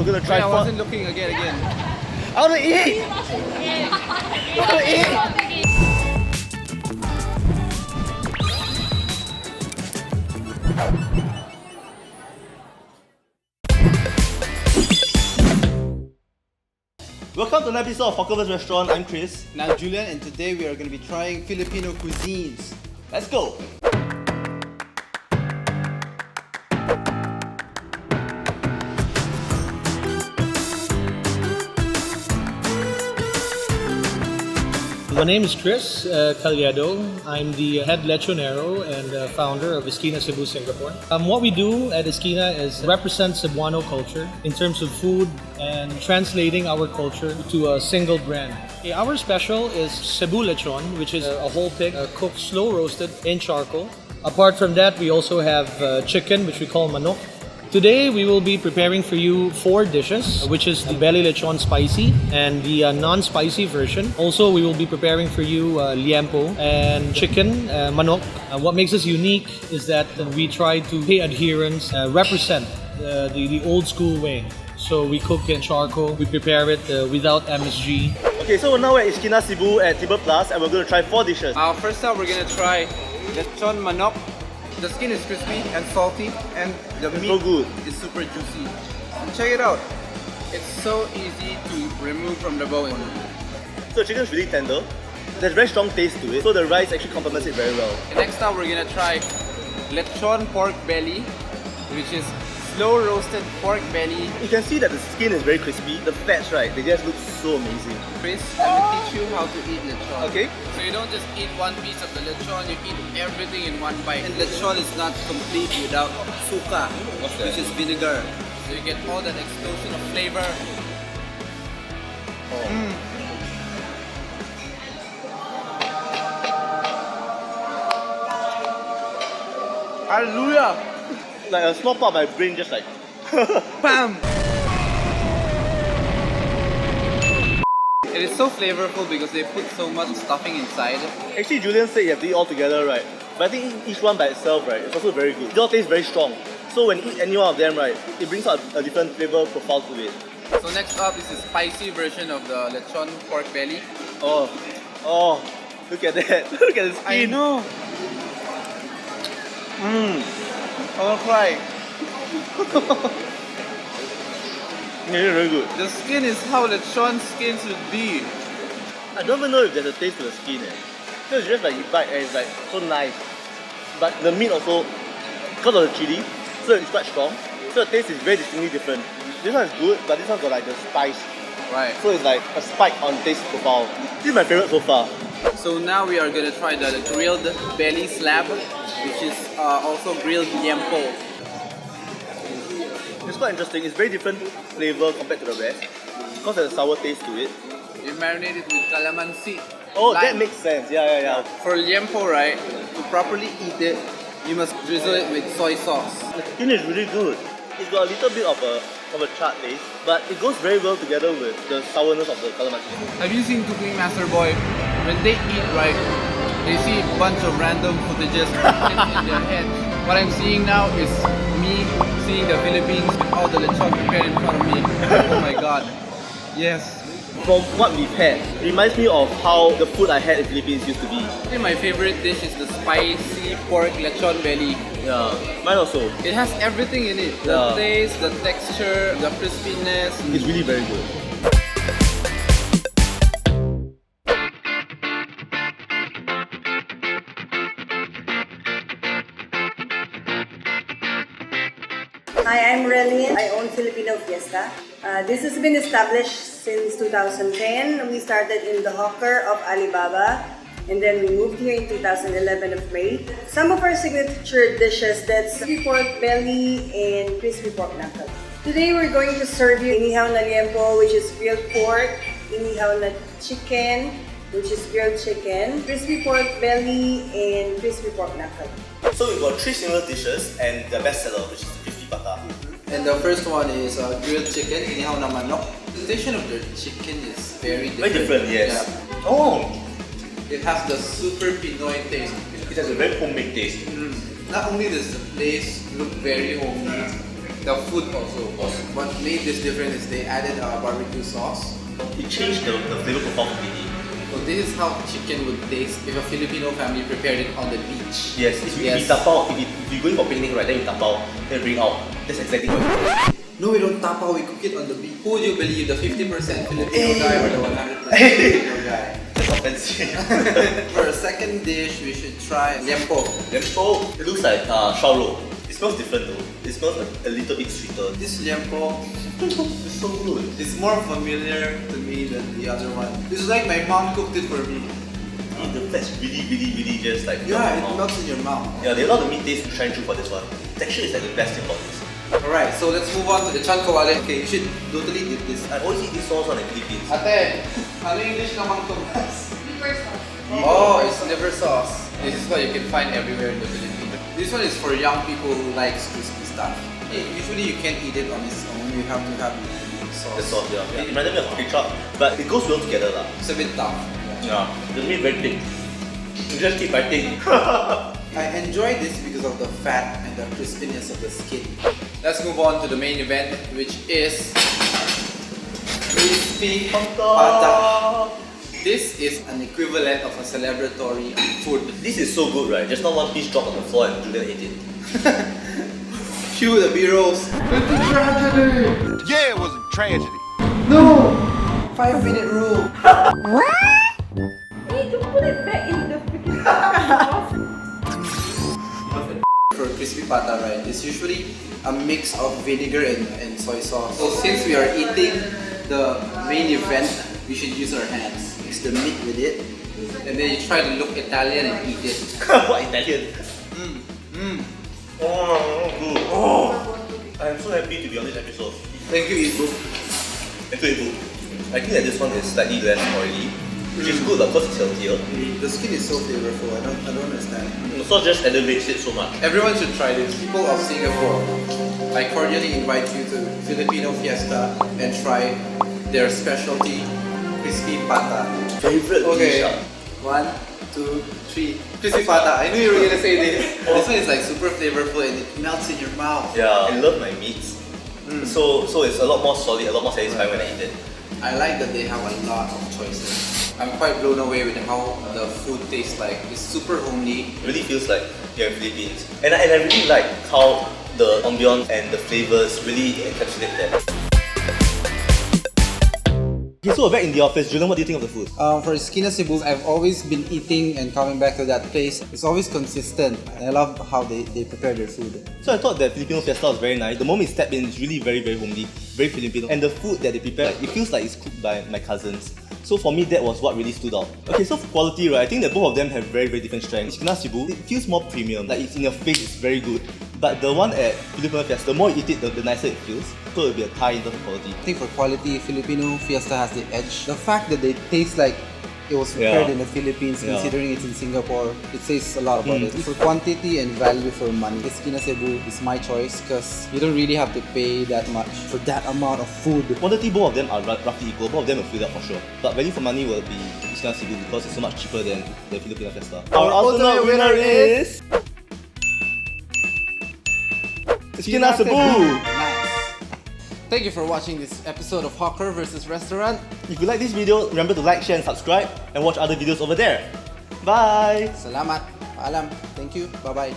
gonna try. I wasn't looking again. I wanna eat. I wanna eat. Welcome to another episode of HAWKER Restaurant. I'm Chris. And I'm Julian, and today we are going to be trying Filipino cuisines. Let's go. My name is Chris Calyado. I'm the head lechonero and founder of Iskina Cebu, Singapore. What we do at Iskina is represent Cebuano culture in terms of food and translating our culture to a single brand. Our special is Cebu lechon, which is a whole pig cooked slow roasted in charcoal. Apart from that, we also have chicken, which we call Manok. Today we will be preparing for you 4 dishes, which is the belly lechon spicy and the non-spicy version. Also, we will be preparing for you liempo and chicken manok. What makes us unique is that we try to pay adherence, represent the old school way. So we cook in charcoal, we prepare it without MSG. Okay, so now we're at Iskina Cebu at Timber Plus and we're going to try 4 dishes. First up, we're going to try lechon manok. The skin is crispy and salty, and the meat so good. is super juicy. And check it out. It's so easy to remove from the bone. So the chicken is really tender. There's very strong taste to it, so the rice actually complements it very well. And next up, we're gonna try lechon pork belly, which is slow roasted pork belly. You can see that the skin is very crispy. The fats, right, they just look so amazing. Chris, let me teach you how to eat lechon. Okay. So you don't just eat one piece of the lechon, you eat everything in one bite. And lechon is not complete without suka, which is vinegar. So you get all that explosion of flavor. Hallelujah! Like a small part of my brain just like Bam! It is so flavorful because they put so much stuffing inside. Actually, Julian said you have to eat all together, right? But I think each one by itself, right, it's also very good. They all taste very strong. So when you eat any one of them, right, it brings out a different flavor profile to it. So next up is the spicy version of the lechon pork belly. Oh, look at that. Look at the skin. I know. I wanna cry. Yeah, very good. The skin is how lechon skin should be. I don't even know if there's a taste to the skin. So it's just like you bite and it's like so nice. But the meat also, because of the chili, so it's quite strong. So the taste is very distinctly different. This one is good, but this one's got like the spice. Right. So it's like a spike on taste profile. This is my favorite so far. So now we are gonna try the grilled belly slab, which is also grilled liempo. It's quite interesting. It's very different flavor compared to the rest because there's a sour taste to it. You marinate it with calamansi. Oh, lime. that makes sense. Yeah. For liempo, right, to properly eat it, you must drizzle it with soy sauce. The skin is really good. It's got a little bit of a charred taste, but it goes very well together with the sourness of the calamansi. Have you seen Cooking Master Boy? When they eat, right, they see a bunch of random footages in their head. What I'm seeing now is me seeing the Philippines with all the lechon prepared in front of me. Oh my god. Yes. From what we've had, it reminds me of how the food I had in the Philippines used to be. I think my favorite dish is the spicy pork lechon belly. Yeah, mine also. It has everything in it. The taste, the texture, the crispiness. It's really very good. Hi, I'm Relian. I own Filipino Fiesta. This has been established since 2010. We started in the HAWKER of Alibaba, and then we moved here in 2011 of May. Some of our signature dishes, that's crispy pork belly and crispy pork knuckle. Today we're going to serve you inihaw na liempo, which is grilled pork, inihaw na chicken, which is grilled chicken, crispy pork belly, and crispy pork knuckle. So we've got 3 similar dishes and the bestseller, which is crispy pata. And the first one is grilled chicken, inihaw na manok. The presentation of the chicken is very different. Very different, yes. Yeah. Oh! It has the super Pinoy taste. It has a very homemade taste. Not only does the place look very homey, The food also. What made this different is they added barbecue sauce. It changed the flavor profile completely. So this is how chicken would taste if a Filipino family prepared it on the beach. Yes, if you tapao, if you're going for picnic, right, then you tapao, then bring out. That's exactly what you do. No, we don't tapao, we cook it on the beach. Who do you believe, the 50% Filipino guy or the 100% Filipino guy? That's offensive. For a second dish, we should try Liempo. Liempo, it looks like shao rou. It smells different though. It smells a little bit sweeter. This Liempo, It's so good. it's more familiar to me than the other one. This is like my mom cooked it for me. The flat's really just like Yeah, it melts in your mouth. Yeah, there's a lot of meat taste to shine through for this one. Texture is like the best thing about this. Alright, so let's move on to the chan kawale. Okay, you should totally dip this. I always eat this sauce on the Philippines. Ate, ano English naman to, mas? Liver sauce. Oh, it's liver sauce. This is what you can find everywhere in the Philippines. This one is for young people who likes crispy stuff. Usually you can't eat it on its own. You have to have the sauce. The sauce, yeah. It reminded me of ketchup, but it goes well together lah. It's a bit tough. Yeah, the meat very thick. You just keep biting. I enjoy this because of the fat and the crispiness of the skin. Let's move on to the main event, which is crispy pata. This is an equivalent of a celebratory food. This is so good, right? Just not one piece dropped on the floor and Julian ate it. Cue the B-rolls. Yeah, it was a tragedy. No! 5-minute rule. Hey, to put it back in the freaking sauce. For crispy pata, right, it's usually a mix of vinegar and soy sauce. So since we are eating the main event, we should use our hands. Mix the meat with it, and then you try to look Italian and eat it. What Italian? Oh, good. Oh, I'm so happy to be on this episode. Thank you, Ibu. Thank you, Ibu. I think that this one is slightly less oily, which is good because it's healthier. The skin is so flavorful. I don't understand. The sauce just elevates it so much. Everyone should try this. People of Singapore, I cordially invite you to Filipino Fiesta and try their specialty crispy pata. Favorite Okay, dish. 1, 2, 3. Crispy pata. I knew you were gonna say this. This one is like super flavorful and it melts in your mouth. Yeah, I love my meats. So it's a lot more solid, a lot more satisfying when I eat it. I like that they have a lot of choices. I'm quite blown away with how the food tastes like. It's super homely. It really feels like you're in Philippines. And I really like how the ambience and the flavors really encapsulate that. Okay, so we're back in the office. Julian, what do you think of the food? For Iskina Cebu, I've always been eating and coming back to that place. It's always consistent. I love how they prepare their food. So I thought that Filipino Fiesta was very nice. The moment you step in, it's really very homely, very Filipino. And the food that they prepare, it feels like it's cooked by my cousins. So for me, that was what really stood out. Okay, so for quality, right, I think that both of them have very different strengths. Iskina Cebu, it feels more premium, like it's in your face, it's very good. But the one at Filipino Fiesta, the more you eat it, the nicer it feels. So it'll be a tie in terms of quality. I think for quality, Filipino Fiesta has the edge. The fact that they taste like it was prepared in the Philippines, considering it's in Singapore, it says a lot about it. For quantity and value for money, Iskina Cebu is my choice because you don't really have to pay that much for that amount of food. Quantity, both of them are roughly equal. Both of them will fill up for sure. But value for money will be Iskina Cebu because it's so much cheaper than the Filipino Fiesta. Our ultimate winner is Iskina Cebu! Nice. Thank you for watching this episode of HAWKER vs Restaurant. If you like this video, remember to like, share and subscribe and watch other videos over there. Bye! Salamat. Paalam. Thank you. Bye-bye.